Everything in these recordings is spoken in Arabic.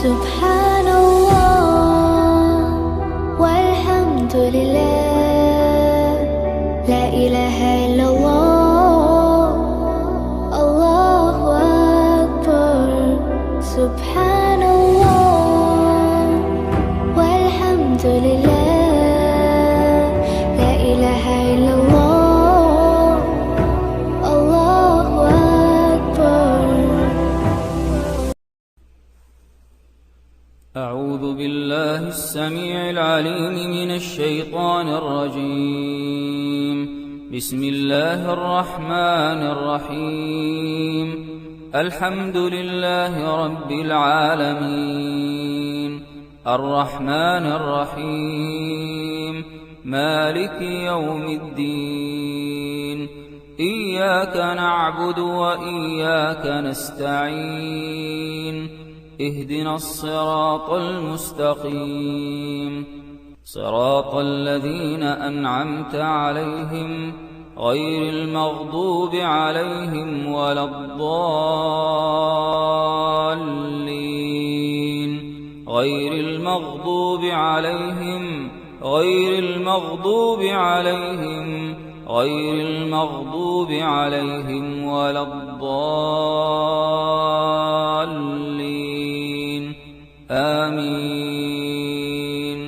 سبحان الله والحمد لله، لا إله إلا الله، الله أكبر. سبحان الله والحمد لله، لا إله إلا الله، الله أكبر. أعوذ بالله السميع العليم من الشيطان الرجيم. بسم الله الرحمن الرحيم. الحمد لله رب العالمين، الرحمن الرحيم، مالك يوم الدين. إياك نعبد وإياك نستعين، اهدنا الصراط المستقيم، صراط الذين أنعمت عليهم غير المغضوب عليهم ولا الضالين، غير المغضوب عليهم ولا الضالين. آمين.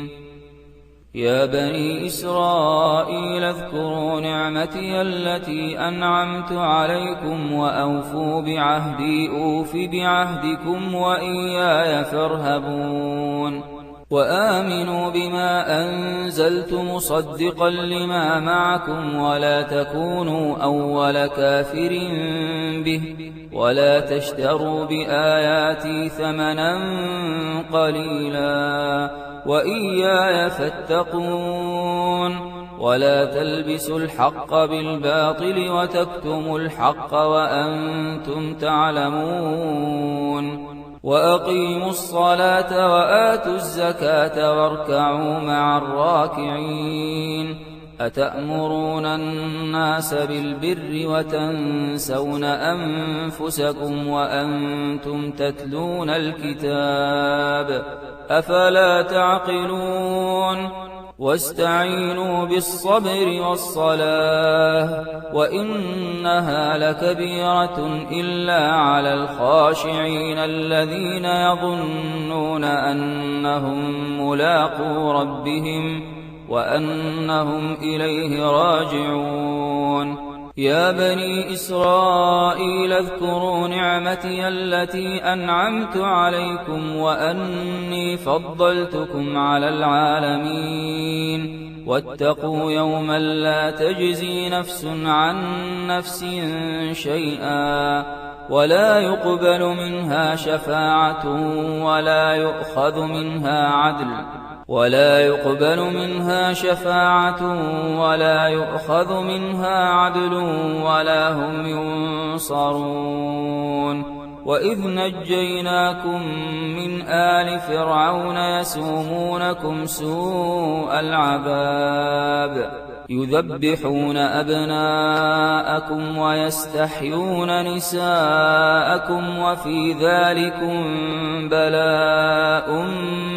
يا بني إسرائيل اذكروا نعمتي التي أنعمت عليكم وأوفوا بعهدي أوف بعهدكم وإياي فارهبون. وآمنوا بما أنزلت مصدقا لما معكم ولا تكونوا أول كافر به، ولا تشتروا بآياتي ثمنا قليلا وإياي فاتقون. ولا تلبسوا الحق بالباطل وتكتموا الحق وأنتم تعلمون. وأقيموا الصلاة وآتوا الزكاة واركعوا مع الراكعين. أتأمرون الناس بالبر وتنسون أنفسكم وأنتم تتلون الكتاب، أفلا تعقلون؟ واستعينوا بالصبر والصلاة وإنها لكبيرة إلا على الخاشعين الذين يظنون أنهم ملاقو ربهم وأنهم إليه راجعون. يا بني إسرائيل اذكروا نعمتي التي أنعمت عليكم وأني فضلتكم على العالمين. واتقوا يوما لا تجزي نفس عن نفس شيئا ولا يقبل منها شفاعة ولا يؤخذ منها عدل ولا هم ينصرون. وإذ نجيناكم من آل فرعون يسومونكم سوء العذاب يذبحون أبناءكم ويستحيون نساءكم وفي ذلكم بلاء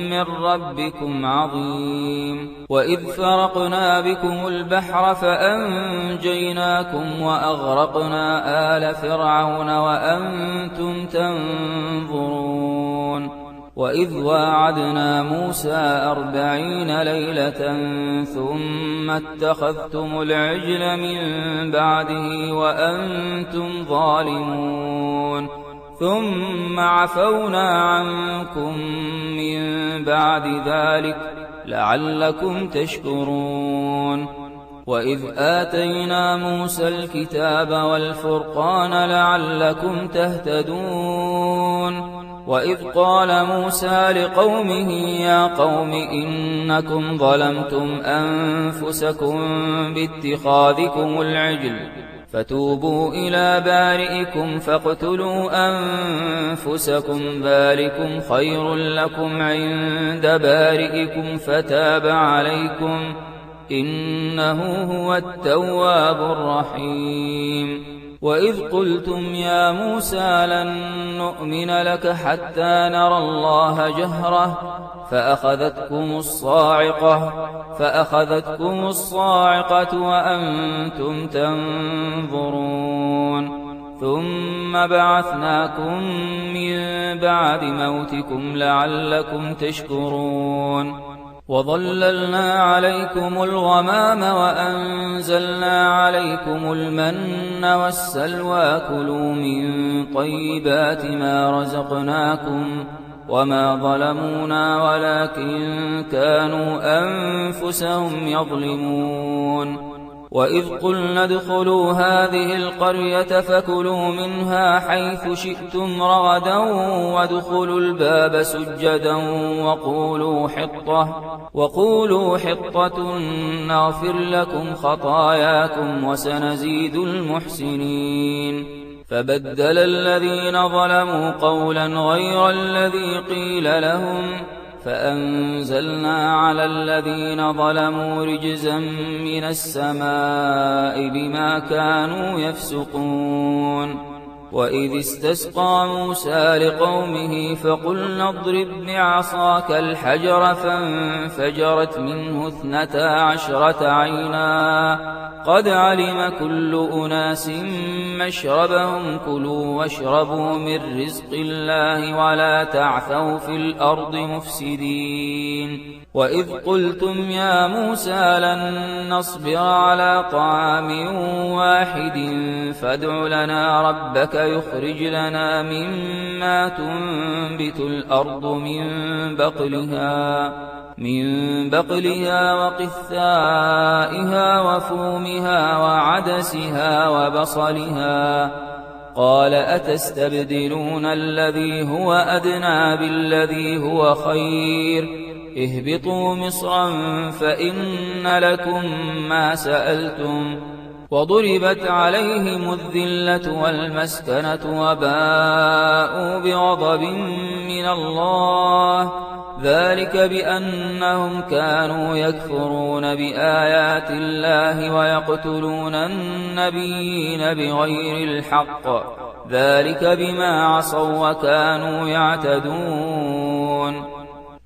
من ربكم عظيم. وإذ فرقنا بكم البحر فأنجيناكم وأغرقنا آل فرعون وأنتم تنظرون. وإذ واعدنا موسى 40 ليلة ثم اتخذتم العجل من بعده وأنتم ظالمون، ثم عفونا عنكم من بعد ذلك لعلكم تشكرون. وإذ آتينا موسى الكتاب والفرقان لعلكم تهتدون. وإذ قال موسى لقومه يا قوم إنكم ظلمتم أنفسكم باتخاذكم العجل فتوبوا إلى بارئكم فاقتلوا أنفسكم ذلكم خير لكم عند بارئكم فتاب عليكم إنه هو التواب الرحيم. وإذ قلتم يا موسى لن نؤمن لك حتى نرى الله جهرة فأخذتكم الصاعقة وأنتم تنظرون ثم بعثناكم من بعد موتكم لعلكم تشكرون وظللنا عليكم الغمام وأنزلنا عليكم المن والسلوى كلوا من طيبات ما رزقناكم وما ظلمونا ولكن كانوا أنفسهم يظلمون وإذ قلنا ادخلوا هذه القرية فكلوا منها حيث شئتم رغدا وادخلوا الباب سجدا وقولوا حطة نغفر لكم خطاياكم وسنزيد المحسنين فبدل الذين ظلموا قولا غير الذي قيل لهم فأنزلنا على الذين ظلموا رجزا من السماء بما كانوا يفسقون وإذ استسقى موسى لقومه فقلنا اضرب بعصاك الحجر فانفجرت منه 12 عينا قد علم كل أناس مشربهم كلوا واشربوا من رزق الله ولا تعثوا في الأرض مفسدين وإذ قلتم يا موسى لن نصبر على طعام واحد فادع لنا ربك يخرج لنا مما تنبت الأرض من بقلها وقثائها وفومها وعدسها وبصلها قال أتستبدلون الذي هو أدنى بالذي هو خير اهبطوا مصرا فإن لكم ما سألتم وضربت عليهم الذلة والمسكنة وباءوا بغضب من الله ذلك بأنهم كانوا يكفرون بآيات الله ويقتلون النبيين بغير الحق ذلك بما عصوا وكانوا يعتدون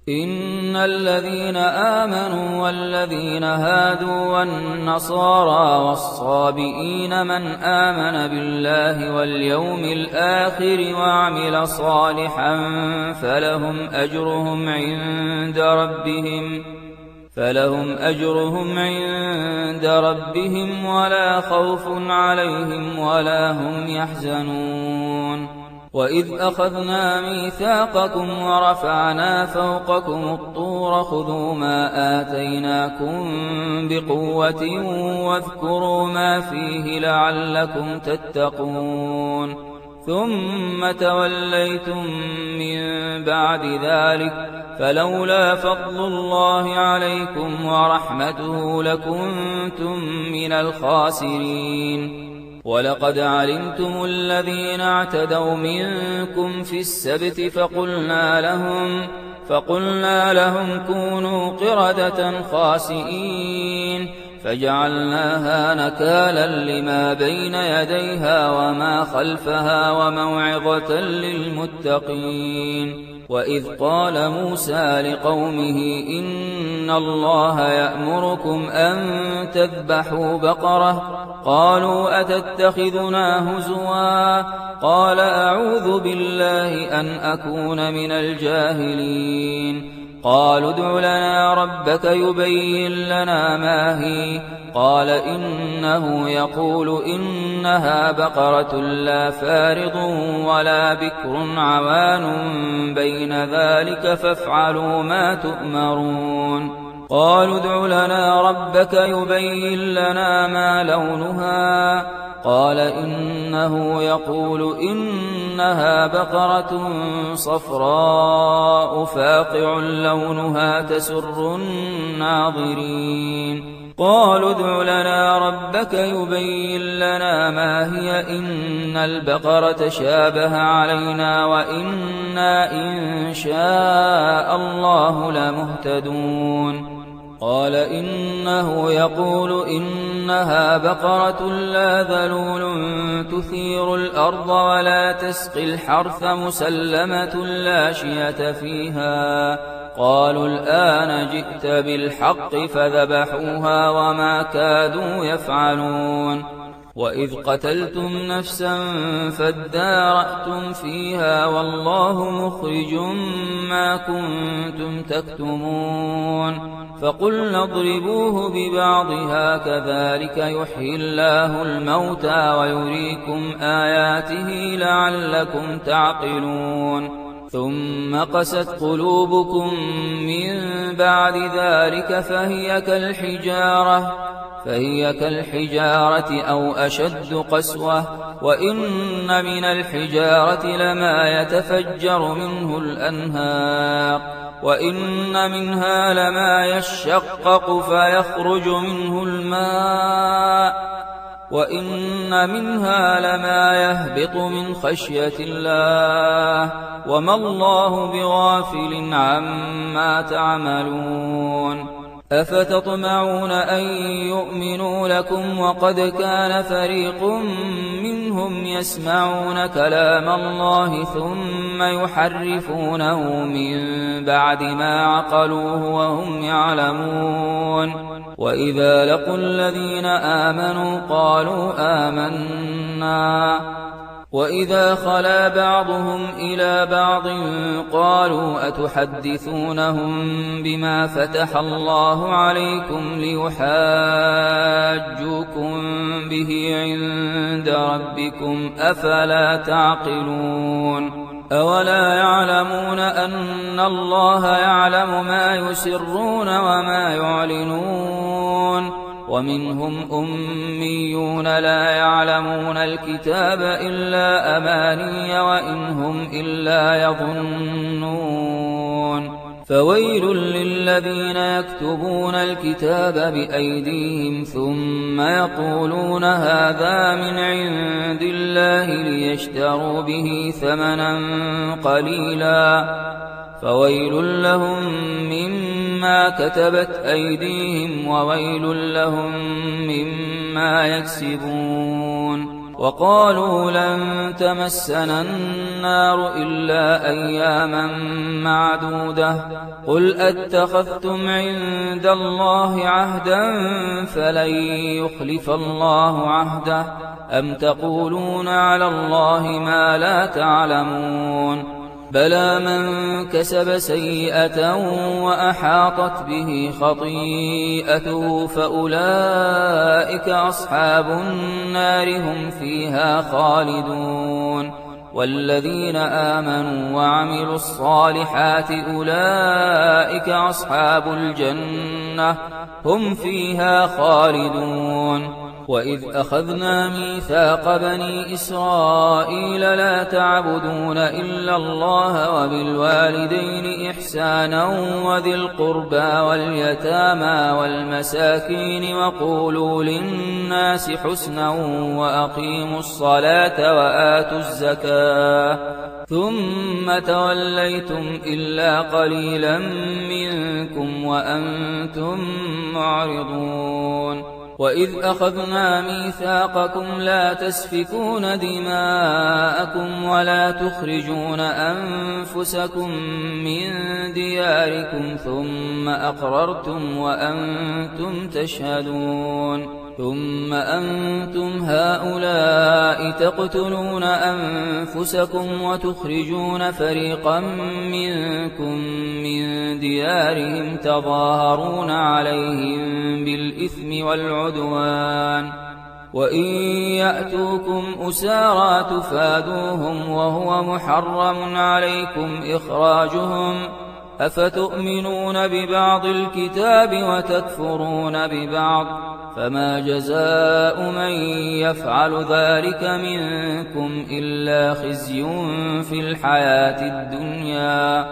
إن الذين آمنوا والذين هادوا والنصارى والصابئين من آمن بالله واليوم الآخر وعمل صالحا فلهم أجرهم عند ربهم ولا خوف عليهم ولا هم يحزنون وإذ أخذنا ميثاقكم ورفعنا فوقكم الطور خذوا ما آتيناكم بقوة واذكروا ما فيه لعلكم تتقون ثم توليتم من بعد ذلك فلولا فضل الله عليكم ورحمته لكنتم من الخاسرين ولقد علمتم الذين اعتدوا منكم في السبت فقلنا لهم كونوا قردة خاسئين فجعلناها نكالا لما بين يديها وما خلفها وموعظة للمتقين وإذ قال موسى لقومه إن الله يأمركم أن تذبحوا بقرة قالوا أتتخذنا هزوا قال أعوذ بالله أن أكون من الجاهلين قالوا ادع لنا ربك يبين لنا ما هي قال إنه يقول إنها بقرة لا فارض ولا بكر عوان بين ذلك فافعلوا ما تؤمرون قالوا ادع لنا ربك يبين لنا ما لونها قال إنه يقول إنها بقرة صفراء فاقع لونها تسر الناظرين قالوا ادع لنا ربك يبين لنا ما هي إن البقرة شابه علينا وإنا إن شاء الله لمهتدون قال إنه يقول إنها بقرة لا ذلول تثير الأرض ولا تسقي الحرث مسلمة لا شية فيها. قالوا الآن جئت بالحق فذبحوها وما كادوا يفعلون. وإذ قتلتم نفسا فادارأتم فيها والله مخرج ما كنتم تكتمون. فقلنا اضربوه ببعضها كذلك يحيي الله الموتى ويريكم آياته لعلكم تعقلون. ثم قست قلوبكم من بعد ذلك فهي كالحجارة أو أشد قسوة. وإن من الحجارة لما يتفجر منه الأنهار وإن منها لما يشقق فيخرج منه الماء وإن منها لما يهبط من خشية الله وما الله بغافل عما تعملون. أفتطمعون أن يؤمنوا لكم وقد كان فريق منهم يسمعون كلام الله ثم يحرفونه من بعد ما عقلوه وهم يعلمون. وإذا لقوا الذين آمنوا قالوا آمنا وإذا خلا بعضهم إلى بعض قالوا أتحدثونهم بما فتح الله عليكم ليحاجوكم به عند ربكم أفلا تعقلون. أولا يعلمون أن الله يعلم ما يسرون وما يعلنون. ومنهم أميون لا يعلمون الكتاب إلا أماني وإن هم إلا يظنون. فويل للذين يكتبون الكتاب بأيديهم ثم يقولون هذا من عند الله ليشتروا به ثمنا قليلا فويل لهم مما كتبت أيديهم وويل لهم مما يكسبون. وقالوا لن تمسنا النار إلا أياما معدودة قل أتخذتم عند الله عهدا فلن يخلف الله عهده أم تقولون على الله ما لا تعلمون. بلى من كسب سيئة وأحاطت به خطيئته فأولئك أصحاب النار هم فيها خالدون. والذين آمنوا وعملوا الصالحات أولئك أصحاب الجنة هم فيها خالدون. وإذ أخذنا ميثاق بني إسرائيل لا تعبدون إلا الله وبالوالدين إحسانا وذي القربى واليتامى والمساكين وقولوا للناس حسنا وأقيموا الصلاة وآتوا الزكاة ثم توليتم إلا قليلا منكم وأنتم معرضون. وإذ أخذنا ميثاقكم لا تسفكون دماءكم ولا تخرجون أنفسكم من دياركم ثم أقررتم وأنتم تشهدون. ثم أنتم هؤلاء تقتلون أنفسكم وتخرجون فريقا منكم من ديارهم تظاهرون عليهم بالإثم والعدوان وإن يأتوكم أسارى تفادوهم وهو محرم عليكم إخراجهم أفتؤمنون ببعض الكتاب وتكفرون ببعض فما جزاء من يفعل ذلك منكم إلا خزي في الحياة الدنيا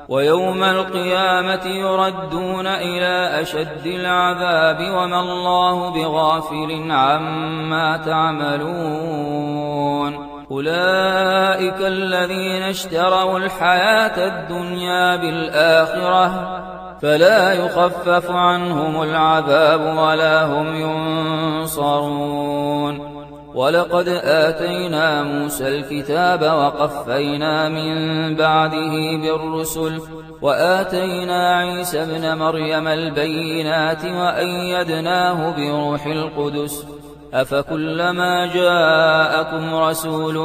ويوم القيامة يردون إلى أشد العذاب وما الله بغافل عما تعملون. أولئك الذين اشتروا الحياة الدنيا بالآخرة فلا يخفف عنهم العذاب ولا هم ينصرون. ولقد آتينا موسى الكتاب وقفينا من بعده بالرسل وآتينا عيسى ابن مريم البينات وأيدناه بروح القدس أفكلما جاءكم رسول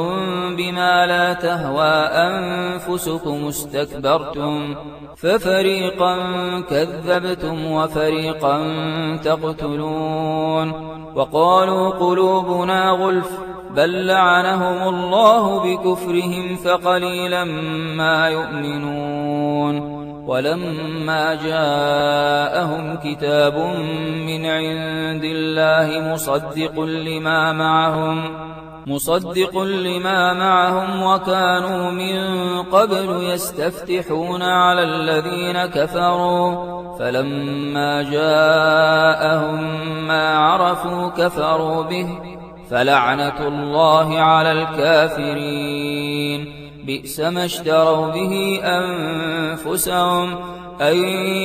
بما لا تهوى أنفسكم استكبرتم ففريقا كذبتم وفريقا تقتلون وقالوا قلوبنا غلف بل لعنهم الله بكفرهم فقليلا ما يؤمنون. ولما جاءهم كتاب من عند الله مصدق لما معهم وكانوا من قبل يستفتحون على الذين كفروا فلما جاءهم ما عرفوا كفروا به فلعنة الله على الكافرين. بئس ما اشتروا به أنفسهم أن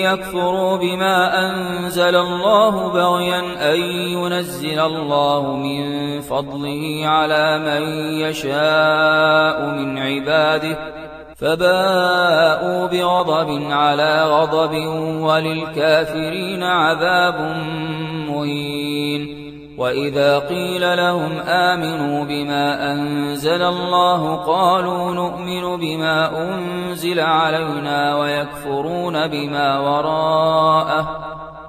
يكفروا بما أنزل الله بغيا أن ينزل الله من فضله على من يشاء من عباده فباءوا بغضب على غضب وللكافرين عذاب مهين. وإذا قيل لهم آمنوا بما أنزل الله قالوا نؤمن بما أنزل علينا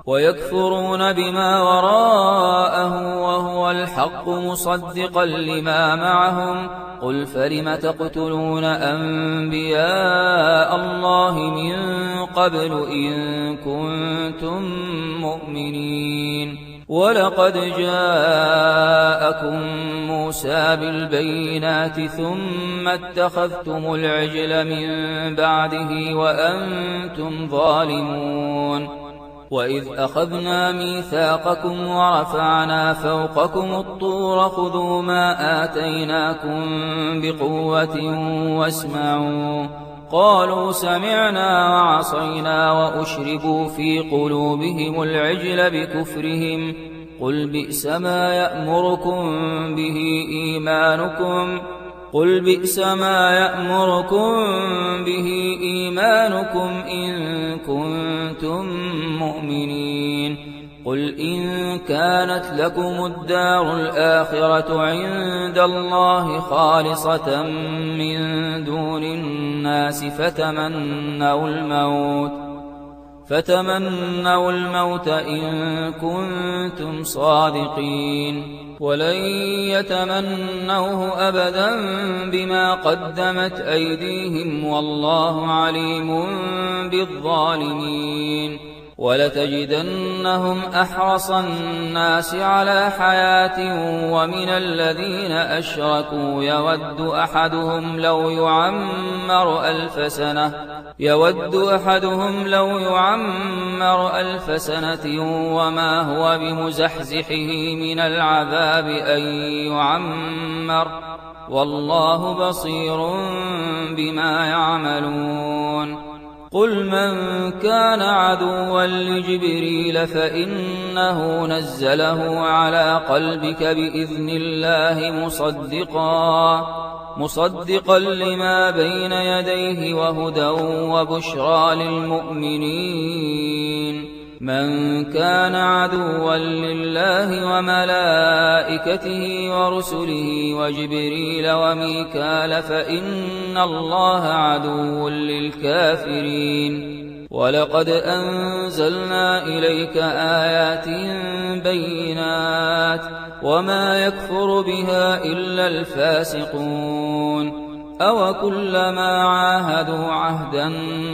ويكفرون بما وراءه وهو الحق مصدقا لما معهم قل فلم تقتلون أنبياء الله من قبل إن كنتم مؤمنين. ولقد جاءكم موسى بالبينات ثم اتخذتم العجل من بعده وأنتم ظالمون. وإذ أخذنا ميثاقكم ورفعنا فوقكم الطور خذوا ما آتيناكم بقوة واسمعوا قالوا سمعنا وعصينا وأشربوا في قلوبهم العجل بكفرهم قل بئس ما يأمركم به إيمانكم إن كنتم مؤمنين. قل إن كانت لكم الدار الآخرة عند الله خالصة من دون الناس فتمنوا الموت إن كنتم صادقين ولن يتمنوه أبدا بما قدمت أيديهم والله عليم بالظالمين. ولتجدنهم أحرص الناس على حياة ومن الذين أشركوا يود أحدهم لو يعمر ألف سنة وما هو بمزحزحه من العذاب أن يعمر والله بصير بما يعملون. قل من كان عدوا لجبريل فإنه نزله على قلبك بإذن الله مصدقا لما بين يديه وهدى وبشرى للمؤمنين. من كان عدوا لله وملائكته ورسله وجبريل وميكال فإن الله عدو للكافرين. ولقد أنزلنا إليك آيات بينات وما يكفر بها إلا الفاسقون. أوكلما عاهدوا عهدا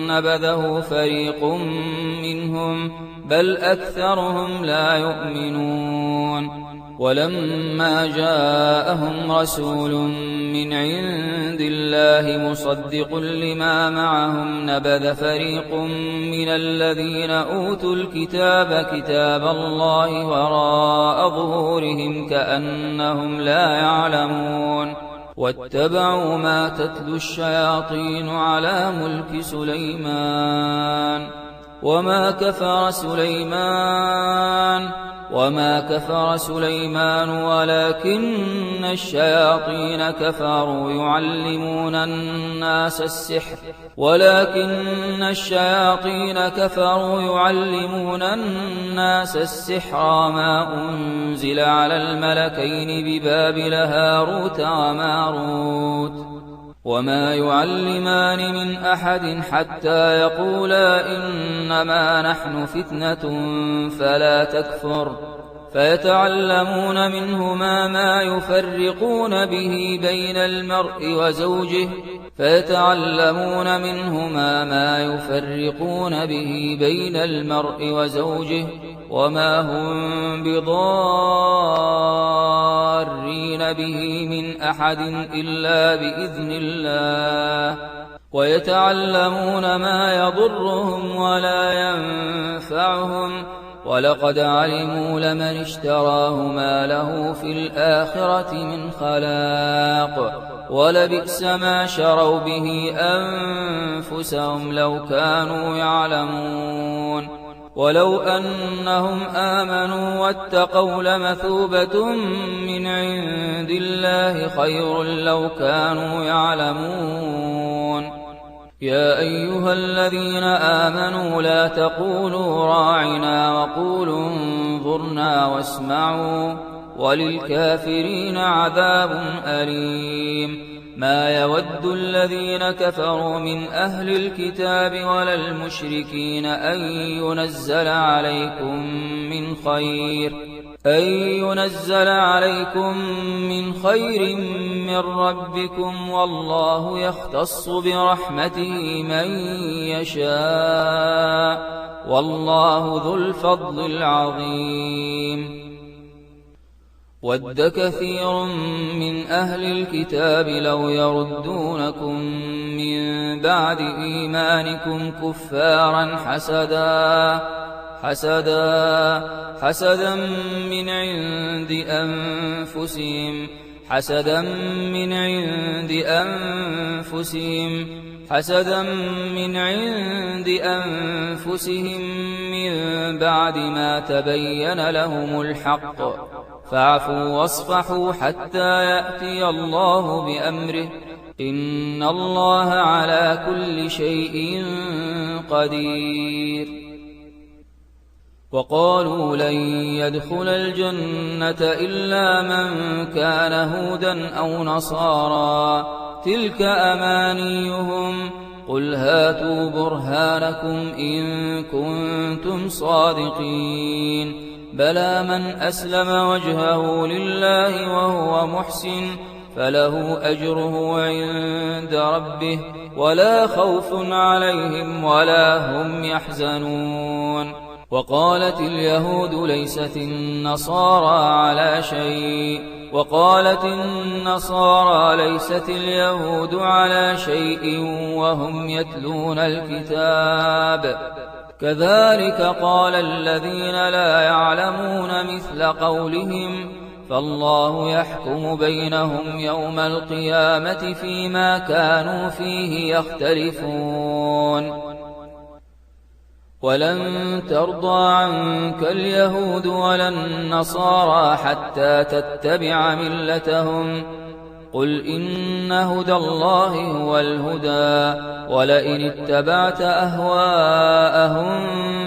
نبذه فريق منهم بل أكثرهم لا يؤمنون. ولما جاءهم رسول من عند الله مصدق لما معهم نبذ فريق من الذين أوتوا الكتاب كتاب الله وراء ظهورهم كأنهم لا يعلمون. واتبعوا ما تتلو الشياطين على ملك سليمان وما كفر سليمان ولكن الشياطين كفروا يعلمون الناس السحر ما أنزل على الملكين ببابل هاروت وماروت وما يعلمان من أحد حتى يقولا إنما نحن فتنة فلا تكفر فيتعلمون منهما ما يفرقون به بين المرء وزوجه وما هم بضارين به من أحد إلا بإذن الله ويتعلمون ما يضرهم ولا ينفعهم ولقد علموا لمن اشتراه ما له في الآخرة من خلاق ولبئس ما شروا به أنفسهم لو كانوا يعلمون ولو أنهم آمنوا واتقوا لمثوبة من عند الله خير لو كانوا يعلمون يا أيها الذين آمنوا لا تقولوا راعنا وقولوا انظرنا واسمعوا وللكافرين عذاب أليم ما يود الذين كفروا من أهل الكتاب ولا المشركين أن ينزل عليكم من خير من ربكم والله يختص برحمته من يشاء والله ذو الفضل العظيم ود كثير من أهل الكتاب لو يردونكم من بعد إيمانكم كفارا حسدا من عند أنفسهم من بعد ما تبين لهم الحق فاعفوا واصفحوا حتى يأتي الله بأمره إن الله على كل شيء قدير وقالوا لن يدخل الجنة إلا من كان هودا أو نصارى تلك أمانيهم قل هاتوا برهانكم إن كنتم صادقين بلى من أسلم وجهه لله وهو محسن فله أجره عند ربه ولا خوف عليهم ولا هم يحزنون وقالت اليهود ليست النصارى ليست اليهود على شيء وهم يتلون الكتاب كذلك قال الذين لا يعلمون مثل قولهم فالله يحكم بينهم يوم القيامة فيما كانوا فيه يختلفون ولن ترضى عنك اليهود ولا النصارى حتى تتبع ملتهم قل إن هدى الله هو الهدى ولئن اتبعت أهواءهم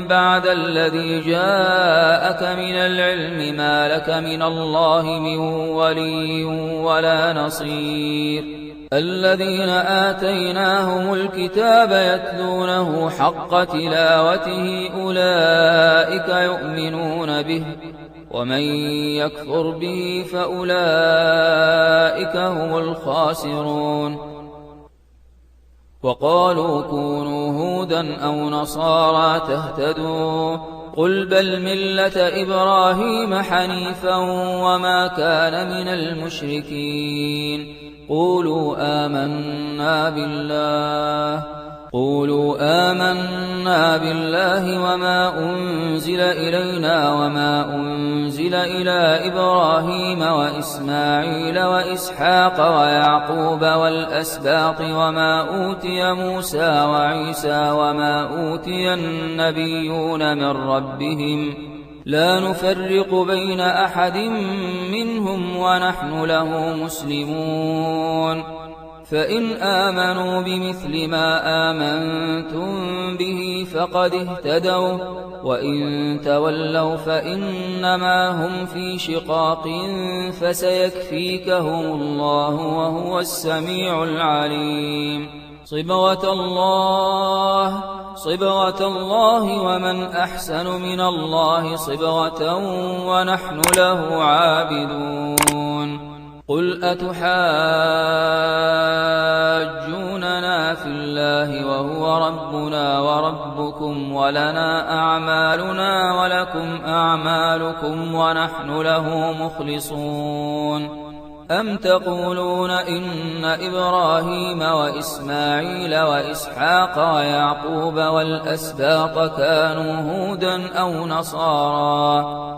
بعد الذي جاءك من العلم ما لك من الله من ولي ولا نصير الذين آتيناهم الكتاب يتلونه حق تلاوته أولئك يؤمنون به ومن يكفر به فأولئك هم الخاسرون وقالوا كونوا هودا أو نصارى تهتدوا قل بل ملة إبراهيم حنيفا وما كان من المشركين قولوا آمنا بالله قولوا آمنا بالله وما أنزل إلينا وما أنزل إلى إبراهيم وإسماعيل وإسحاق ويعقوب والأسباط وما أوتي موسى وعيسى وما أوتي النبيون من ربهم لا نفرق بين أحد منهم ونحن له مسلمون فإن آمنوا بمثل ما آمنتم به فقد اهتدوا وإن تولوا فإنما هم في شقاق فسيكفيكهم الله وهو السميع العليم صبغة الله ومن أحسن من الله صبغة ونحن له عابدون قل أتحاجوننا في الله وهو ربنا وربكم ولنا أعمالنا ولكم أعمالكم ونحن له مخلصون أم تقولون إن إبراهيم وإسماعيل وإسحاق ويعقوب والأسباط كانوا هودا أو نصارى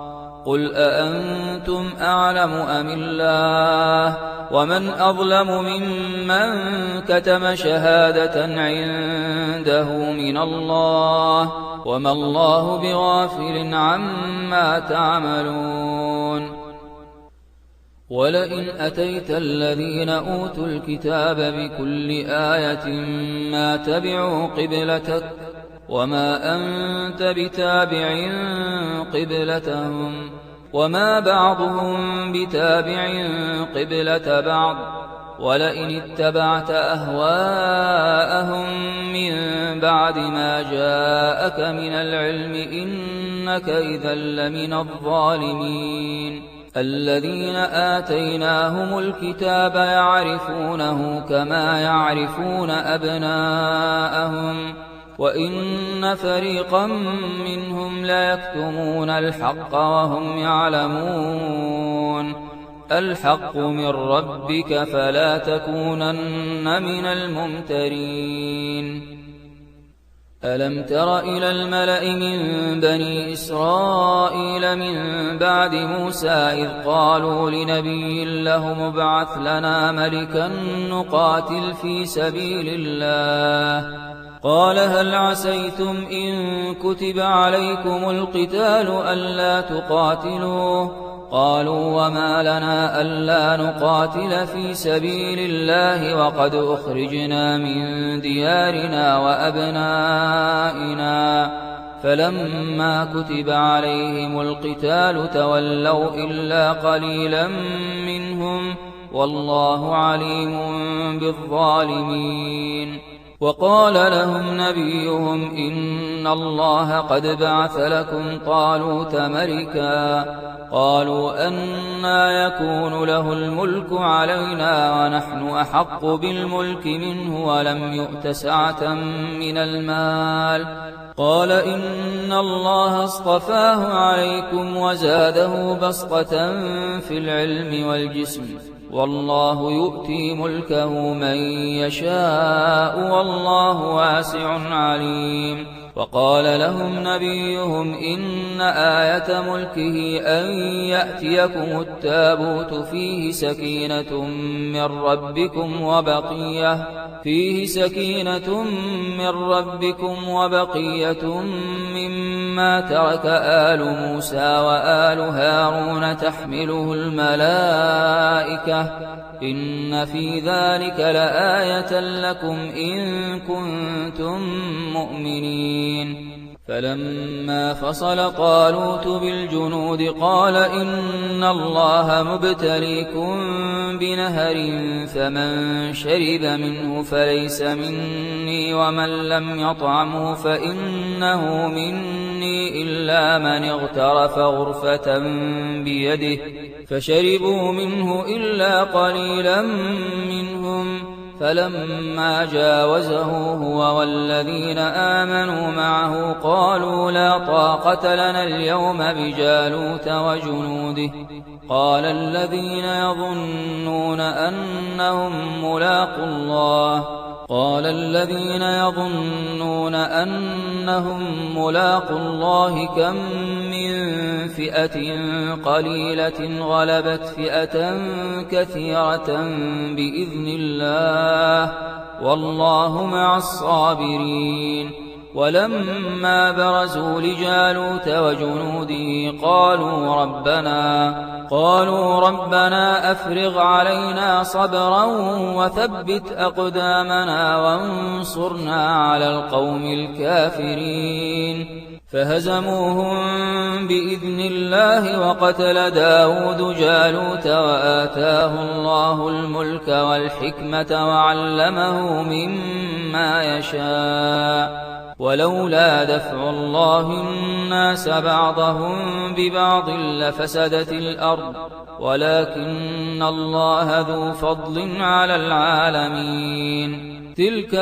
قل أأنتم أعلم أم الله ومن أظلم ممن كتم شهادة عنده من الله وما الله بغافل عما تعملون ولئن أتيت الذين أوتوا الكتاب بكل آية ما تبعوا قبلتك وما أنت بتابع قبلتهم وما بعضهم بتابع قبلة بعض ولئن اتبعت أهواءهم من بعد ما جاءك من العلم إنك إذا لمن الظالمين الذين آتيناهم الكتاب يعرفونه كما يعرفون أبناءهم وإن فريقا منهم ليكتمون الحق وهم يعلمون الحق من ربك فلا تكونن من الممترين ألم تر إلى الملأ من بني إسرائيل من بعد موسى إذ قالوا لنبي له ابعث لنا ملكا نقاتل في سبيل الله قال هل عسيتم إن كتب عليكم القتال ألا تقاتلوا قالوا وما لنا ألا نقاتل في سبيل الله وقد أخرجنا من ديارنا وأبنائنا فلما كتب عليهم القتال تولوا إلا قليلا منهم والله عليم بالظالمين وقال لهم نبيهم إن الله قد بعث لكم طالوت ملكا قالوا أنى يكون له الملك علينا ونحن أحق بالملك منه ولم يؤت سعة من المال قال إن الله اصطفاه عليكم وزاده بسطة في العلم والجسم والله يؤتي ملكه من يشاء والله واسع عليم وقال لهم نبيهم إن آية ملكه أن يأتيكم التابوت فيه سكينة من ربكم وبقية مما ترك آل موسى وآل هارون تحمله الملائكة إن في ذلك لآية لكم إن كنتم مؤمنين فلما فصل طالوت بالجنود قال إن الله مبتليكم بنهر فمن شرب منه فليس مني ومن لم يطعمه فإنه مني إلا من اغترف غرفة بيده فشربوا منه إلا قليلا منهم فلما جاوزه هو والذين آمنوا معه قالوا لا طاقة لنا اليوم بجالوت وجنوده قال الذين يظنون أنهم ملاقوا الله قال الذين يظنون أنهم ملاقو الله كم من فئة قليلة غلبت فئة كثيرة بإذن الله والله مع الصابرين. ولما برزوا لجالوت وجنوده قالوا ربنا أفرغ علينا صبرا وثبت أقدامنا وانصرنا على القوم الكافرين. فهزموهم بإذن الله وقتل داود جالوت وآتاه الله الملك والحكمة وعلمه مما يشاء. ولولا دفع الله الناس بعضهم ببعض لفسدت الأرض ولكن الله ذو فضل على العالمين. تلك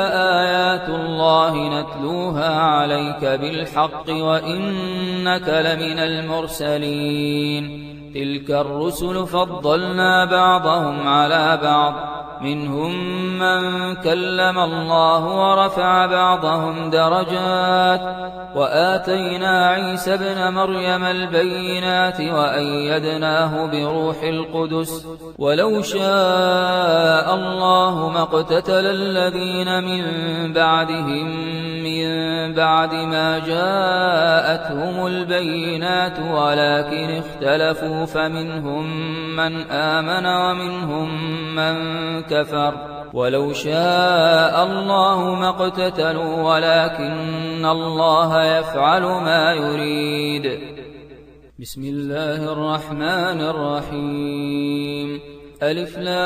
آيات الله نتلوها عليك بالحق وإنك لمن المرسلين. تلك الرسل فضلنا بعضهم على بعض منهم من كلم الله ورفع بعضهم درجات وآتينا عيسى ابن مريم البينات وأيدناه بروح القدس. ولو شاء الله ما اقتتل الذين من بعدهم من بعد ما جاءتهم البينات ولكن اختلفوا فمنهم من آمن ومنهم من كفر. ولو شاء الله ما اقتتلوا ولكن الله يفعل ما يريد. بسم الله الرحمن الرحيم. ألف لام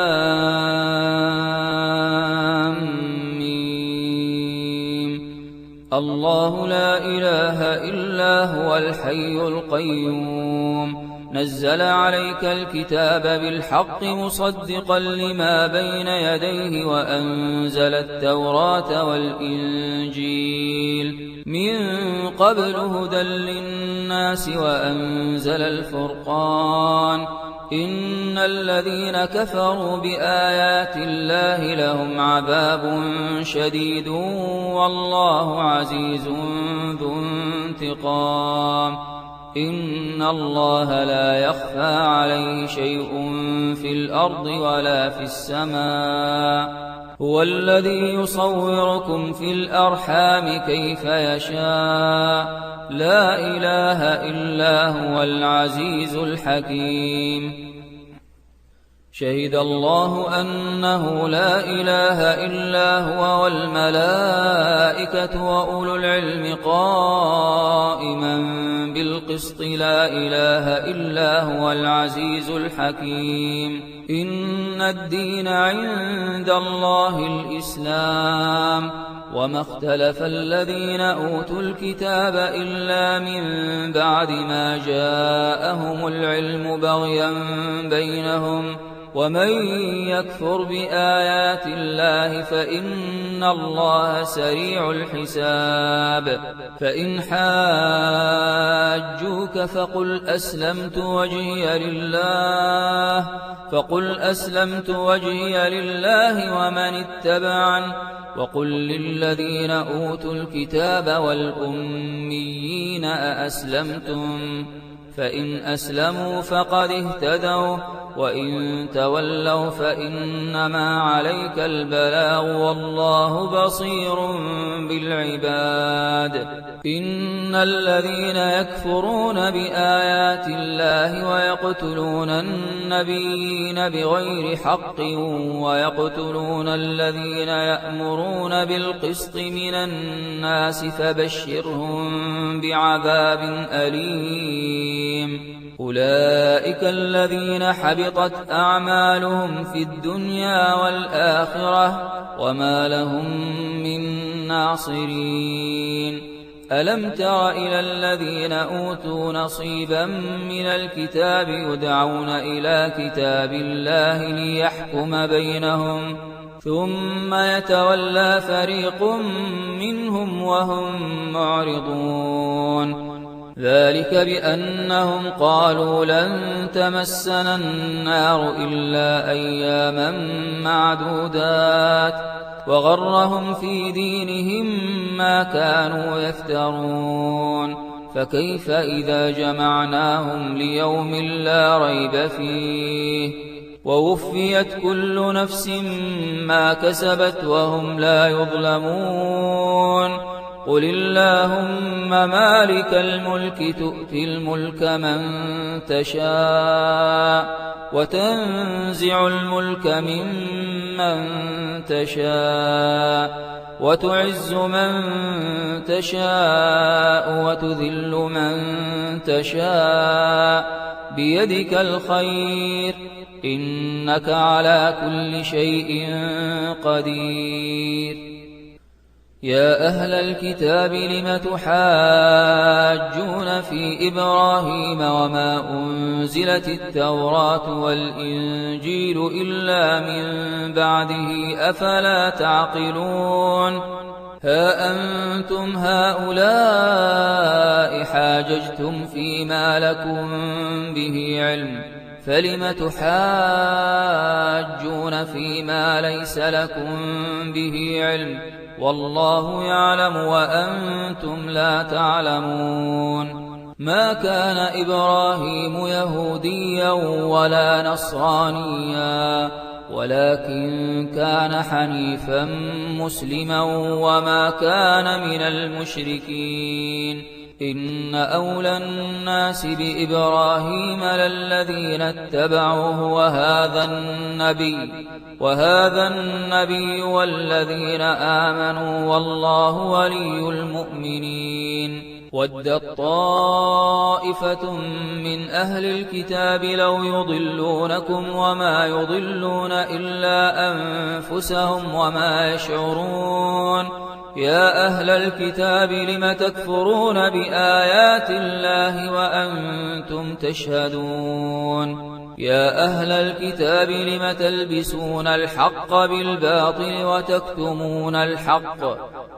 ميم. الله لا إله إلا هو الحي القيوم نزل عليك الكتاب بالحق مصدقا لما بين يديه وأنزل التوراة والإنجيل من قبل هدى للناس وأنزل الفرقان. إن الذين كفروا بآيات الله لهم عذاب شديد والله عزيز ذو انتقام. إن الله لا يخفى عليه شيء في الأرض ولا في السماء. هو الذي يصوركم في الأرحام كيف يشاء. لا إله إلا هو العزيز الحكيم. شهد الله أنه لا إله إلا هو والملائكة وأولو العلم قائما بالقسط. لا إله إلا هو العزيز الحكيم. إن الدين عند الله الإسلام وما اختلف الذين أوتوا الكتاب إلا من بعد ما جاءهم العلم بغيا بينهم. ومن يكفر بآيات الله فإن الله سريع الحساب. فإن حاجوك فقل أسلمت وجهي لله ومن اتبعني وقل للذين أوتوا الكتاب والأميين أأسلمتم فإن أسلموا فقد اهتدوا وإن تولوا فإنما عليك البلاغ والله بصير بالعباد. إن الذين يكفرون بآيات الله ويقتلون النبيين بغير حق ويقتلون الذين يأمرون بالقسط من الناس فبشرهم بعذاب أليم. أولئك الذين حبطت أعمالهم في الدنيا والآخرة وما لهم من ناصرين. ألم تر إلى الذين أوتوا نصيبا من الكتاب يدعون إلى كتاب الله ليحكم بينهم ثم يتولى فريق منهم وهم معرضون. ذلك بأنهم قالوا لن تمسنا النار إلا أياما معدودات وغرهم في دينهم ما كانوا يفترون فكيف إذا جمعناهم ليوم لا ريب فيه ووفيت كل نفس ما كسبت وهم لا يظلمون قل اللهم مالك الملك تؤتي الملك من تشاء وتنزع الملك ممن تشاء وتعز من تشاء وتذل من تشاء بيدك الخير إنك على كل شيء قدير يا أهل الكتاب لم تحاجون في إبراهيم وما أنزلت التوراة والإنجيل إلا من بعده أفلا تعقلون ها أنتم هؤلاء حاججتم فيما لكم به علم فلم تحاجون فيما ليس لكم به علم والله يعلم وأنتم لا تعلمون ما كان إبراهيم يهوديا ولا نصرانيا ولكن كان حنيفا مسلما وما كان من المشركين إن أولى الناس بإبراهيم للذين اتبعوه وهذا النبي والذين آمنوا والله ولي المؤمنين ودت طائفة من أهل الكتاب لو يضلونكم وما يضلون إلا أنفسهم وما يشعرون يا أهل الكتاب لم تكفرون بآيات الله وأنتم تشهدون يا أهل الكتاب لم تلبسون الحق بالباطل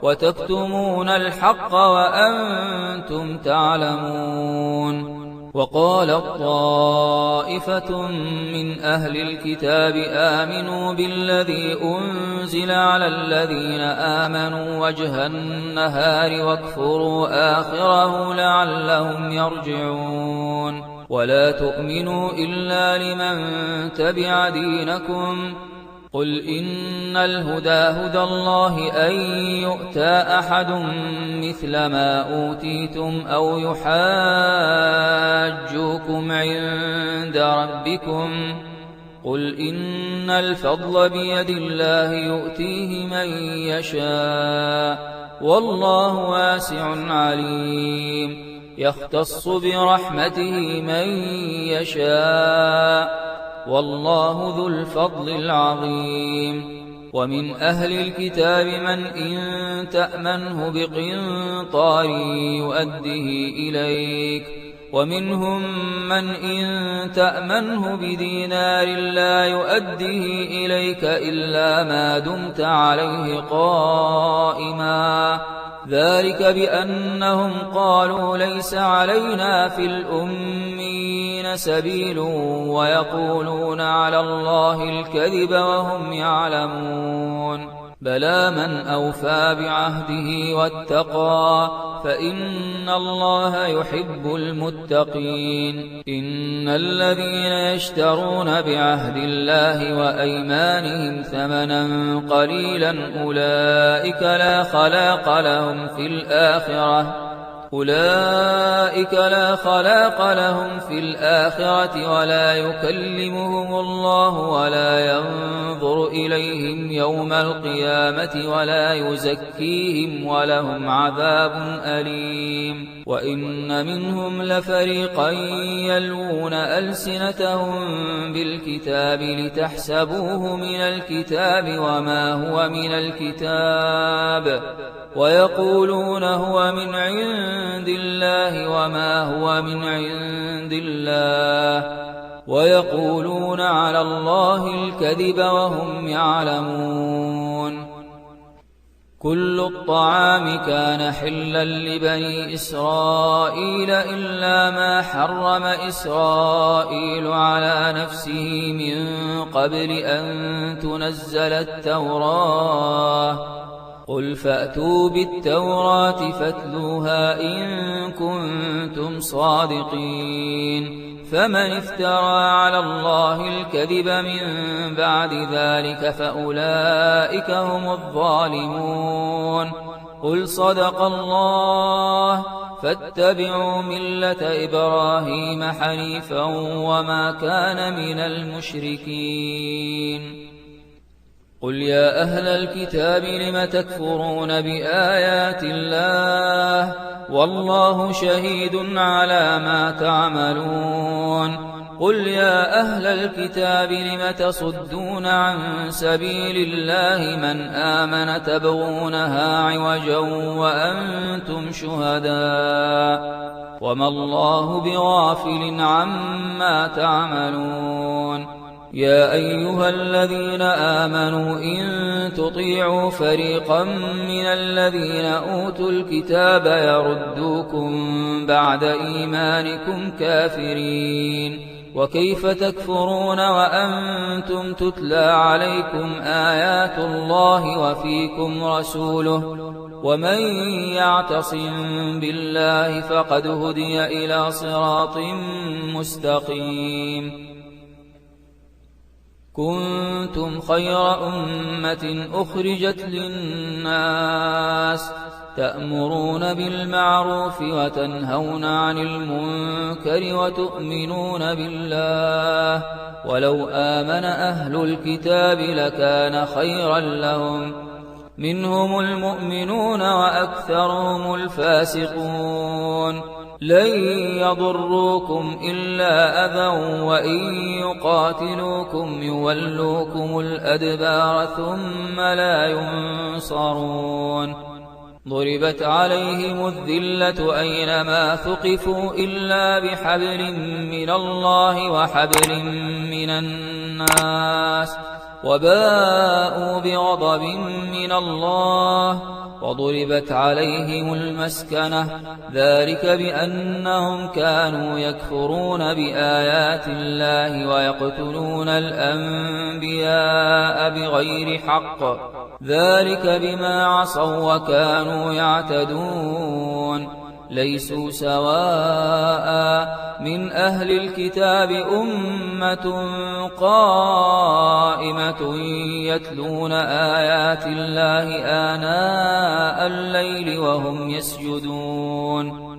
وتكتمون الحق وأنتم تعلمون وقالت طائفة من أهل الكتاب آمنوا بالذي أنزل على الذين آمنوا وجه النهار واكفروا آخره لعلهم يرجعون ولا تؤمنوا إلا لمن تبع دينكم قل إن الهدى هدى الله أن يؤتى أحد مثل ما أوتيتم أو يحاجوكم عند ربكم قل إن الفضل بيد الله يؤتيه من يشاء والله واسع عليم يختص برحمته من يشاء والله ذو الفضل العظيم ومن أهل الكتاب من إن تأمنه بقنطار يؤده إليك ومنهم من إن تأمنه بدينار لا يؤده إليك إلا ما دمت عليه قائما ذلك بأنهم قالوا ليس علينا في الأمين سبيل ويقولون على الله الكذب وهم يعلمون بلى من أوفى بعهده واتقى فإن الله يحب المتقين إن الذين يشترون بعهد الله وأيمانهم ثمنا قليلا أولئك لا خلاق لهم في الآخرة ولا يكلمهم الله ولا ينظر إليهم يوم القيامة ولا يزكيهم ولهم عذاب أليم وإن منهم لفريقا يلوون ألسنتهم بالكتاب لتحسبوه من الكتاب وما هو من الكتاب ويقولون هو من عند الله وما هو من عند الله ويقولون على الله الكذب وهم يعلمون كل الطعام كان حلا لبني إسرائيل إلا ما حرم إسرائيل على نفسه من قبل أن تنزل التوراة قل فأتوا بالتوراة فاتلوها إن كنتم صادقين فمن افترى على الله الكذب من بعد ذلك فأولئك هم الظالمون قل صدق الله فاتبعوا ملة إبراهيم حنيفا وما كان من المشركين قل يا أهل الكتاب لم تكفرون بآيات الله والله شهيد على ما تعملون قل يا أهل الكتاب لم تصدون عن سبيل الله من آمن تبغونها عوجا وأنتم شهداء وما الله بغافل عما تعملون يا أيها الذين آمنوا إن تطيعوا فريقا من الذين أوتوا الكتاب يردوكم بعد إيمانكم كافرين وكيف تكفرون وأنتم تتلى عليكم آيات الله وفيكم رسوله ومن يعتصم بالله فقد هدي إلى صراط مستقيم كنتم خير أمة أخرجت للناس تأمرون بالمعروف وتنهون عن المنكر وتؤمنون بالله ولو آمن أهل الكتاب لكان خيرا لهم منهم المؤمنون وأكثرهم الفاسقون لن يضروكم إلا أذى وإن يقاتلوكم يولوكم الأدبار ثم لا ينصرون ضربت عليهم الذلة أينما ثقفوا إلا بحبل من الله وحبل من الناس وباءوا بغضب من الله وضربت عليهم المسكنة ذلك بأنهم كانوا يكفرون بآيات الله ويقتلون الأنبياء بغير حق ذلك بما عصوا وكانوا يعتدون ليسوا سواء من أهل الكتاب أمة قائمة يتلون آيات الله آناء الليل وهم يسجدون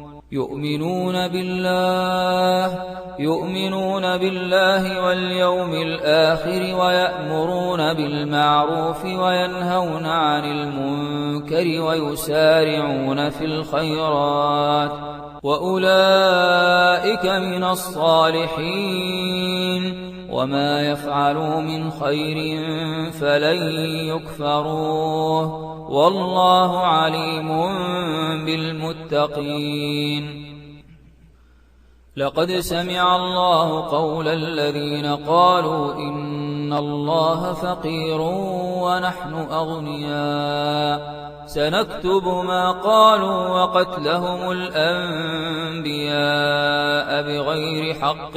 يؤمنون بالله واليوم الآخر ويأمرون بالمعروف وينهون عن المنكر ويسارعون في الخيرات وأولئك من الصالحين وما يفعلوا من خير فلن يكفروه والله عليم بالمتقين لقد سمع الله قول الذين قالوا إن الله فقير ونحن أغنياء سنكتب ما قالوا وقتلهم الأنبياء بغير حق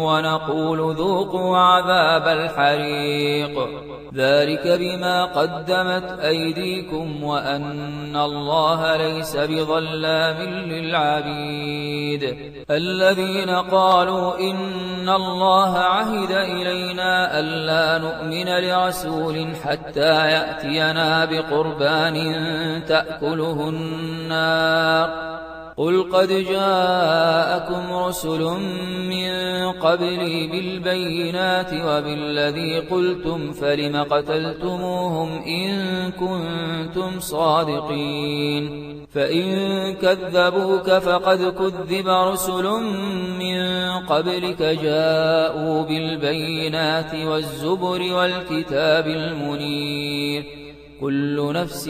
ونقول ذوقوا عذاب الحريق ذلك بما قدمت أيديكم وأن الله ليس بظلام للعبيد الذين قالوا إن الله عهد إلينا ألا نؤمن لرسول حتى يأتينا بقربان تأكله النار قل قد جاءكم رسل من قبلي بالبينات وبالذي قلتم فلم قتلتموهم إن كنتم صادقين فإن كذبوك فقد كذب رسل من قبلك جاءوا بالبينات والزبر والكتاب المنير كل نفس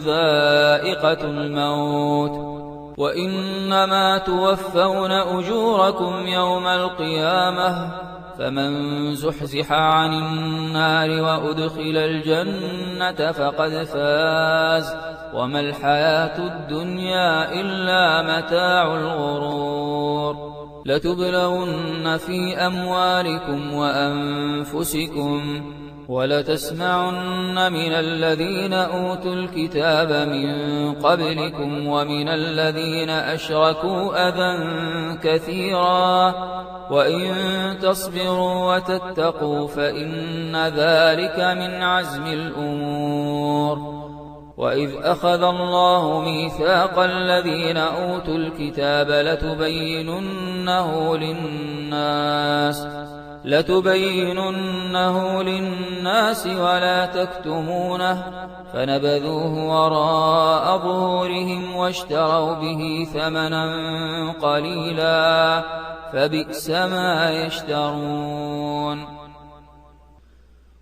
ذائقة الموت وإنما توفون أجوركم يوم القيامة فمن زحزح عن النار وأدخل الجنة فقد فاز وما الحياة الدنيا إلا متاع الغرور لتبلون في أموالكم وأنفسكم وَلَتَسْمَعُنَّ مِنَ الَّذِينَ أُوتُوا الْكِتَابَ مِن قَبْلِكُمْ وَمِنَ الَّذِينَ أَشْرَكُوا أَذًى كَثِيرًا وَإِن تَصْبِرُوا وَتَتَّقُوا فَإِنَّ ذَلِكَ مِنْ عَزْمِ الْأُمُورِ. وَإِذْ أَخَذَ اللَّهُ مِيثَاقَ الَّذِينَ أُوتُوا الْكِتَابَ لَتُبَيِّنُنَّهُ لِلنَّاسِ وَلَا تَكْتُمُونَهُ فَنَبَذُوهُ وَرَاءَ ظُهُورِهِمْ وَاشْتَرَوْا بِهِ ثَمَنًا قَلِيلًا فَبِئْسَ مَا يَشْتَرُونَ.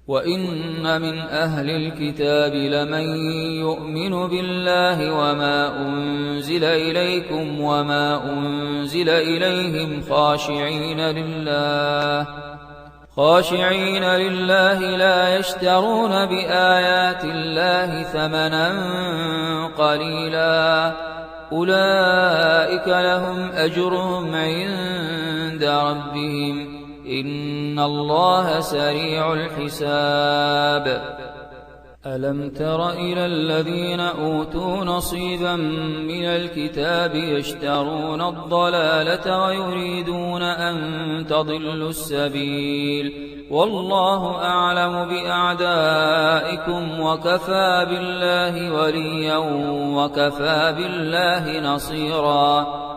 وَإِنَّ مِنْ أَهْلِ الْكِتَابِ لَمَن يُؤْمِنُ بِاللَّهِ وَمَا أُنزِلَ إِلَيْكُمْ وَمَا أُنزِلَ إِلَيْهِمْ خاشعين لله لا يشترون بآيات الله ثمنا قليلا أولئك لهم أجرهم عند ربهم إن الله سريع الحساب. ألم تر إلى الذين أوتوا نصيبا من الكتاب يشترون الضلالة ويريدون أن تضلوا السبيل والله أعلم بأعدائكم وكفى بالله وليا وكفى بالله نصيرا.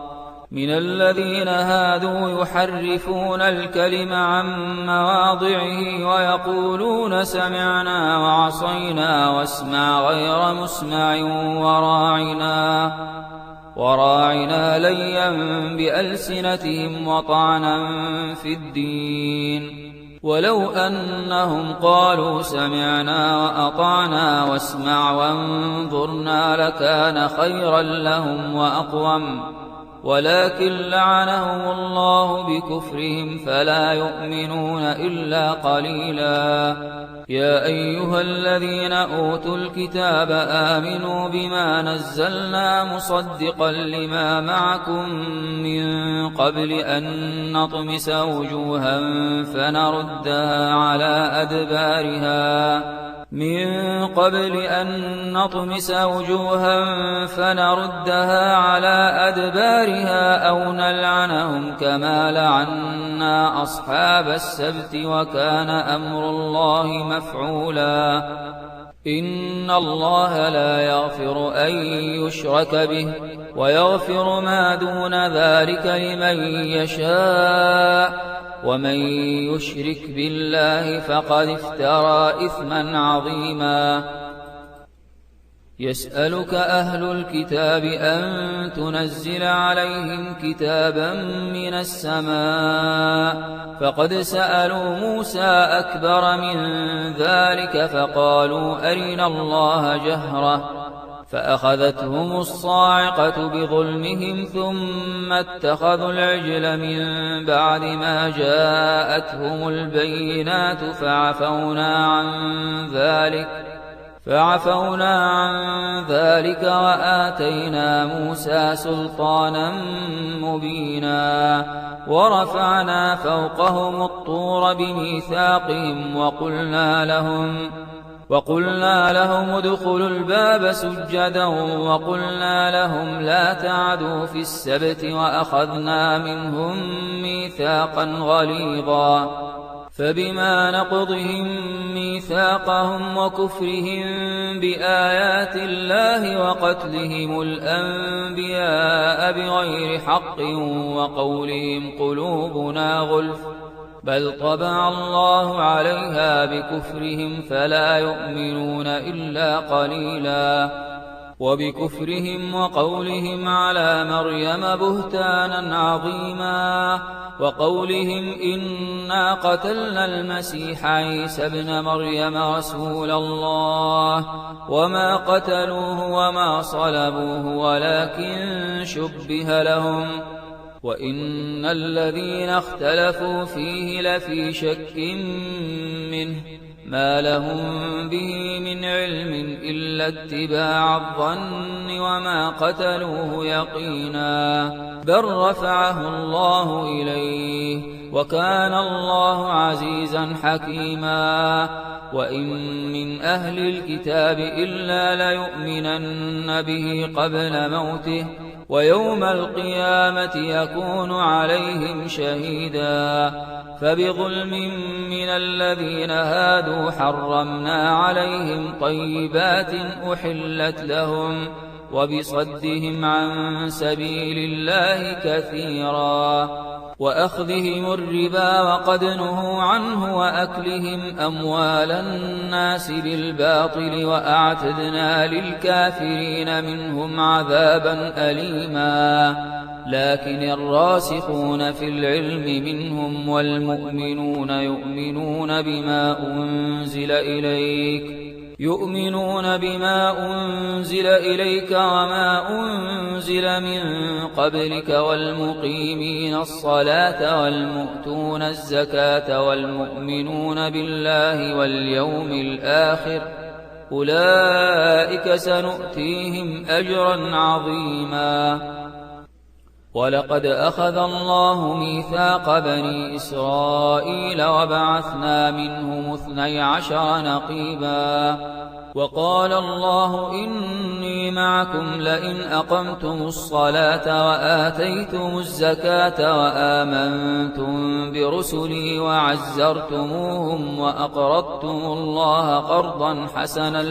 من الذين هادوا يحرفون الكلم عن مواضعه ويقولون سمعنا وعصينا واسمع غير مسمع وراعنا ليا بألسنتهم وطعنا في الدين ولو أنهم قالوا سمعنا وأطعنا واسمع وانظرنا لكان خيرا لهم وأقوم ولكن لعنهم الله بكفرهم فلا يؤمنون إلا قليلا. يا أيها الذين أوتوا الكتاب آمنوا بما نزلنا مصدقا لما معكم من قبل أن نطمس وجوها فنردها على أدبارها أو نلعنهم كما لعنا أصحاب السبت وكان أمر الله مفعولا. إن الله لا يغفر أن يشرك به ويغفر ما دون ذلك لمن يشاء ومن يشرك بالله فقد افترى إثما عظيما. يسألك أهل الكتاب أن تنزل عليهم كتابا من السماء فقد سألوا موسى أكبر من ذلك فقالوا أرنا الله جهرة فأخذتهم الصاعقة بظلمهم ثم اتخذوا العجل من بعد ما جاءتهم البينات فعفونا عن ذلك وآتينا موسى سلطانا مبينا ورفعنا فوقهم الطور بميثاقهم وقلنا لهم ادخلوا الباب سجدا وقلنا لهم لا تعدوا في السبت وأخذنا منهم ميثاقا غليظا. فبما نقضهم ميثاقهم وكفرهم بآيات الله وقتلهم الأنبياء بغير حق وقولهم قلوبنا غلف بل طبع الله عليها بكفرهم فلا يؤمنون إلا قليلا. وبكفرهم وقولهم على مريم بهتانا عظيما وقولهم إنا قتلنا المسيح عيسى ابن مريم رسول الله وما قتلوه وما صلبوه ولكن شبه لهم وإن الذين اختلفوا فيه لفي شك منه ما لهم به من علم إلا اتباع الظن وما قتلوه يقينا بل رفعه الله إليه وكان الله عزيزا حكيما وإن من أهل الكتاب إلا ليؤمنن به قبل موته ويوم القيامة يكون عليهم شهيدا فبظلم من الذين هادوا حرمنا عليهم طيبات أحلت لهم وبصدهم عن سبيل الله كثيرا وأخذهم الربا وقد نهوا عنه وأكلهم أموال الناس بالباطل وأعتدنا للكافرين منهم عذابا أليما لكن الراسخون في العلم منهم والمؤمنون يؤمنون بما أنزل إليك وما أنزل من قبلك والمقيمين الصلاة والمؤتون الزكاة والمؤمنون بالله واليوم الآخر أولئك سنؤتيهم أجرا عظيما ولقد أخذ الله ميثاق بني إسرائيل وبعثنا منهم 12 نقيبا وقال الله إني معكم لئن أقمتم الصلاة وآتيتم الزكاة وآمنتم برسلي وعزرتموهم وأقرضتم الله قرضا حسنا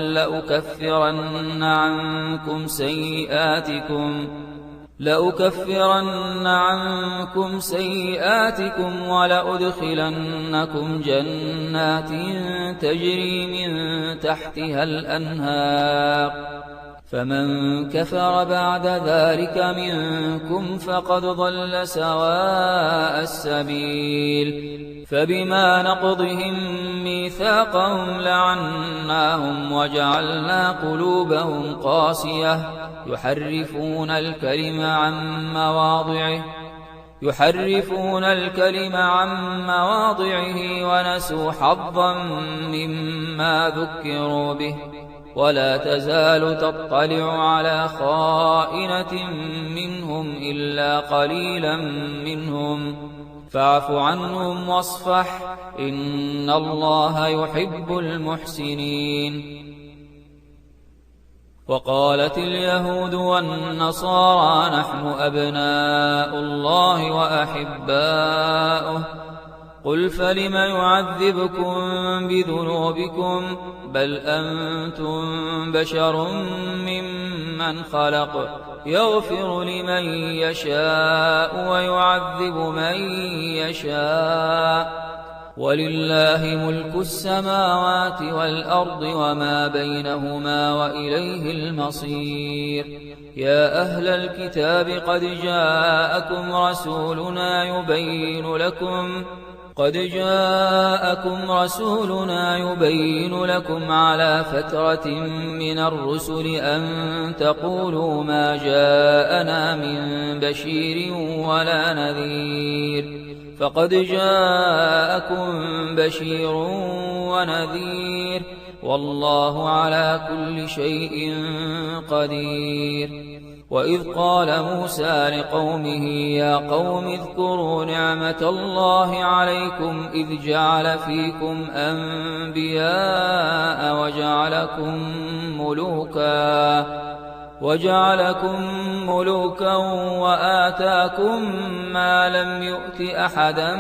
لأكفرن عنكم سيئاتكم ولأدخلنكم جنات تجري من تحتها الأنهار فمن كفر بعد ذلك منكم فقد ضل سواء السبيل فبما نقضهم ميثاقهم لعناهم وجعلنا قلوبهم قاسية يحرفون الكلم عن مواضعه ونسوا حظا مما ذكروا به ولا تزال تطلع على خائنة منهم إلا قليلا منهم فاعف عنهم واصفح إن الله يحب المحسنين وقالت اليهود والنصارى نحن أبناء الله وأحباؤه قل فلم يعذبكم بذنوبكم بل أنتم بشر ممن خلق يغفر لمن يشاء ويعذب من يشاء ولله ملك السماوات والأرض وما بينهما وإليه المصير يا أهل الكتاب قد جاءكم رسولنا يبين لكم على فترة من الرسل أن تقولوا ما جاءنا من بشير ولا نذير فقد جاءكم بشير ونذير والله على كل شيء قدير وإذ قال موسى لقومه يا قوم اذكروا نعمة الله عليكم إذ جعل فيكم أنبياء وجعلكم ملوكا وآتاكم ما لم يؤت أحدا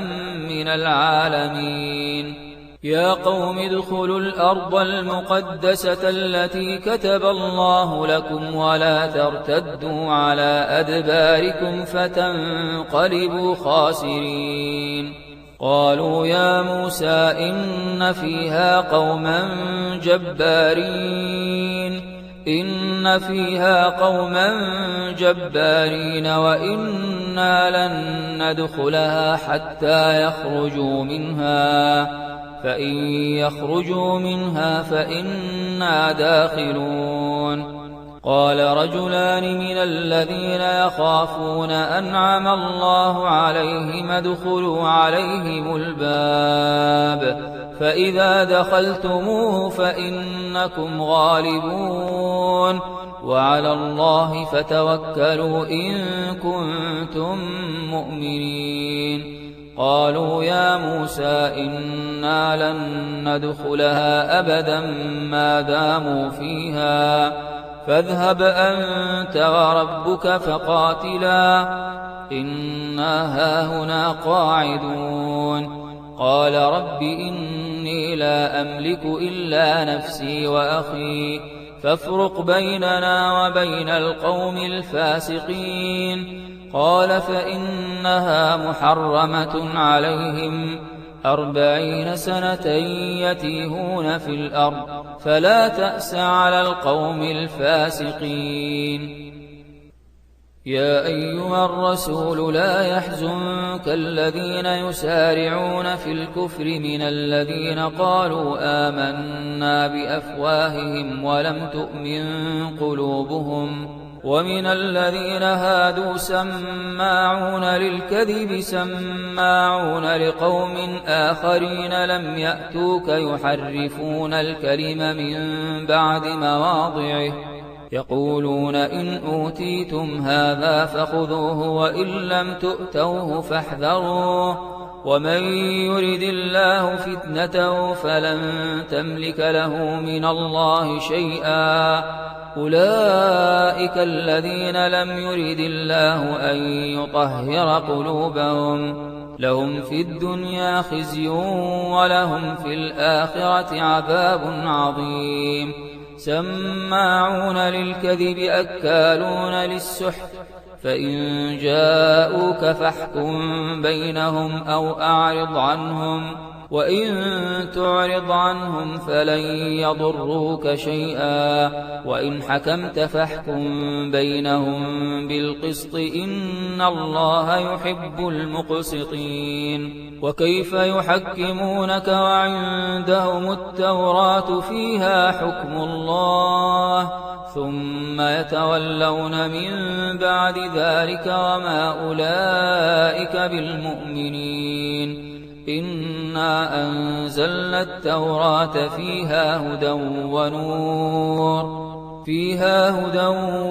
من العالمين يا قوم ادخلوا الأرض المقدسة التي كتب الله لكم ولا ترتدوا على أدباركم فتنقلبوا خاسرين قالوا يا موسى إن فيها قوما جبارين وإنا لن ندخلها حتى يخرجوا منها فإن يخرجوا منها فإنا داخلون قال رجلان من الذين يخافون أنعم الله عليهم ادخلوا عليهم الباب فإذا دخلتموه فإنكم غالبون وعلى الله فتوكلوا إن كنتم مؤمنين قالوا يا موسى إنا لن ندخلها أبدا ما داموا فيها فاذهب أنت وربك فقاتلا إنا هاهنا قاعدون قال رب إني لا أملك إلا نفسي وأخي فافرق بيننا وبين القوم الفاسقين قال فإنها محرمة عليهم 40 سنة يتيهون في الأرض فلا تأس على القوم الفاسقين يا أيها الرسول لا يحزنك الذين يسارعون في الكفر من الذين قالوا آمنا بأفواههم ولم تؤمن قلوبهم ومن الذين هادوا سماعون للكذب سماعون لقوم آخرين لم يأتوك يحرفون الكلم من بعد مواضعه يقولون إن أوتيتم هذا فخذوه وإن لم تؤتوه فاحذروه ومن يرد الله فتنته فلن تملك له من الله شيئا أولئك الذين لم يرد الله أن يطهر قلوبهم لهم في الدنيا خزي ولهم في الآخرة عذاب عظيم سماعون للكذب أكالون للسحت فإن جاءوك فاحكم بينهم أو أعرض عنهم وإن تعرض عنهم فلن يضروك شيئا وإن حكمت فاحكم بينهم بالقسط إن الله يحب المقسطين وكيف يحكمونك وعندهم التوراة فيها حكم الله ثم يتولون من بعد ذلك وما أولئك بالمؤمنين إنا أنزلنا التوراة فيها هدى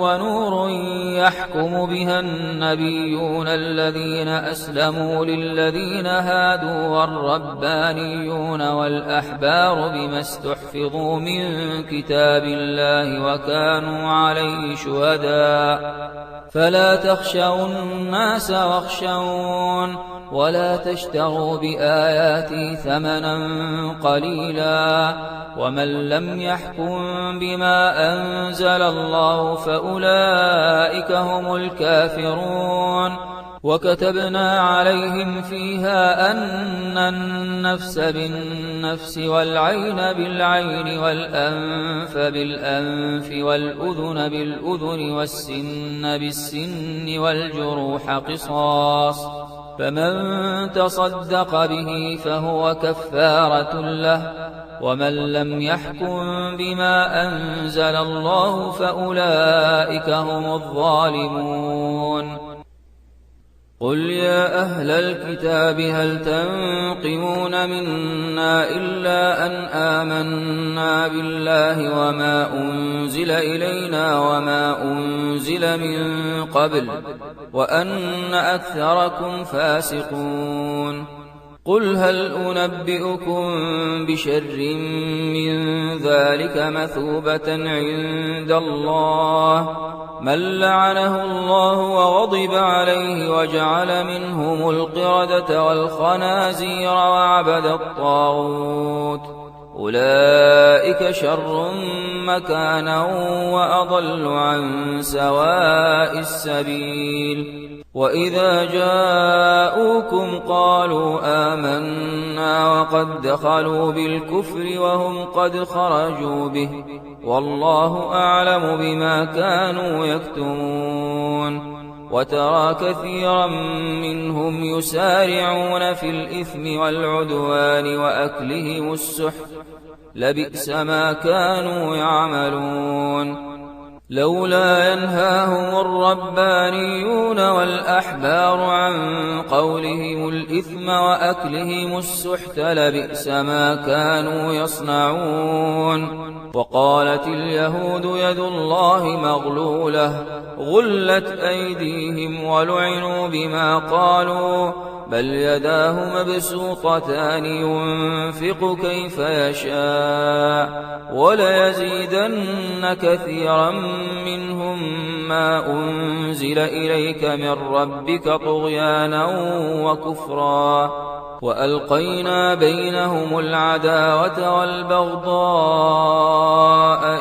ونور يحكم بها النبيون الذين أسلموا للذين هادوا والربانيون والأحبار بما استحفظوا من كتاب الله وكانوا عليه شهداء فلا تخشوا الناس واخشون ولا تشتروا بآياتي ثمنا قليلا ومن لم يحكم بما أنزل الله فأولئك هم الكافرون وكتبنا عليهم فيها أن النفس بالنفس والعين بالعين والأنف بالأنف والأذن بالأذن والسن بالسن والجروح قصاص فمن تصدق به فهو كفارة له ومن لم يحكم بما أنزل الله فأولئك هم الظالمون قل يا أهل الكتاب هل تنقمون منا إلا أن آمنا بالله وما أنزل إلينا وما أنزل من قبل وأن أكثركم فاسقون قل هل أنبئكم بشر من ذلك مثوبة عند الله من لعنه الله وغضب عليه وجعل منهم القردة والخنازير وعبد الطاغوت أولئك شر مكانا وأضل عن سواء السبيل وإذا جاءوكم قالوا آمنا وقد دخلوا بالكفر وهم قد خرجوا به والله أعلم بما كانوا يكتمون وترى كثيرا منهم يسارعون في الإثم والعدوان وأكلهم السحت لبئس ما كانوا يعملون لولا ينهاهم الربانيون والأحبار عن قولهم الإثم وأكلهم السحت لبئس ما كانوا يصنعون. وقالت اليهود يد الله مغلولة غلت أيديهم ولعنوا بما قالوا بل يداه مبسوطتان ينفق كيف يشاء وليزيدن كثيرا منهم ما أنزل إليك من ربك طغيانا وكفرا وألقينا بينهم العداوة والبغضاء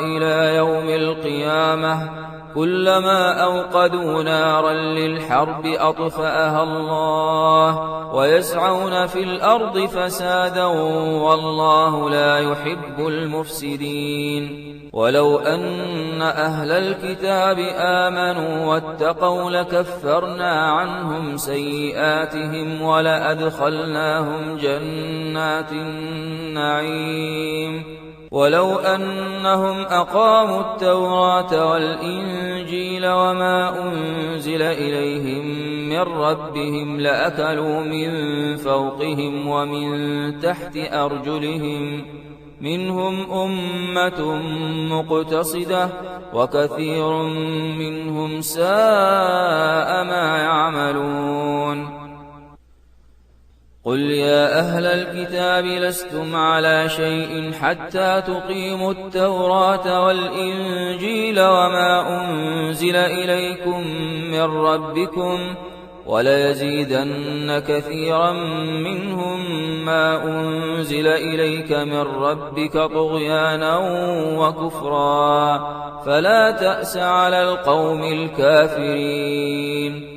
إلى يوم القيامة كلما أوقدوا نارا للحرب أطفأها الله ويسعون في الأرض فسادا والله لا يحب المفسدين. ولو أن أهل الكتاب آمنوا واتقوا لكفرنا عنهم سيئاتهم ولأدخلناهم جنات النعيم. ولو أنهم أقاموا التوراة والإنجيل وما أنزل إليهم من ربهم لأكلوا من فوقهم ومن تحت أرجلهم منهم أمة مقتصدة وكثير منهم ساء ما يعملون. قل يا أهل الكتاب لستم على شيء حتى تقيموا التوراة والإنجيل وما أنزل إليكم من ربكم وليزيدن كثيرا منهم ما أنزل إليك من ربك طغيانا وكفرا فلا تأس على القوم الكافرين.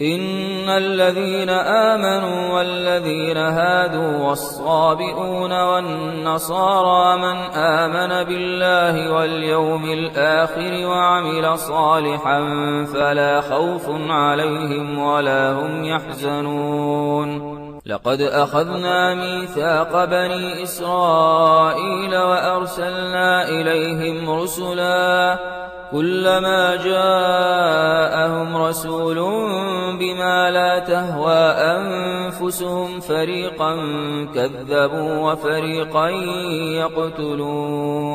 إن الذين آمنوا والذين هادوا والصابئون والنصارى من آمن بالله واليوم الآخر وعمل صالحا فلا خوف عليهم ولا هم يحزنون. لقد أخذنا ميثاق بني إسرائيل وأرسلنا إليهم رسلا كلما جاءهم رسول بما لا تهوى أنفسهم فريقا كذبوا وفريقا يقتلون.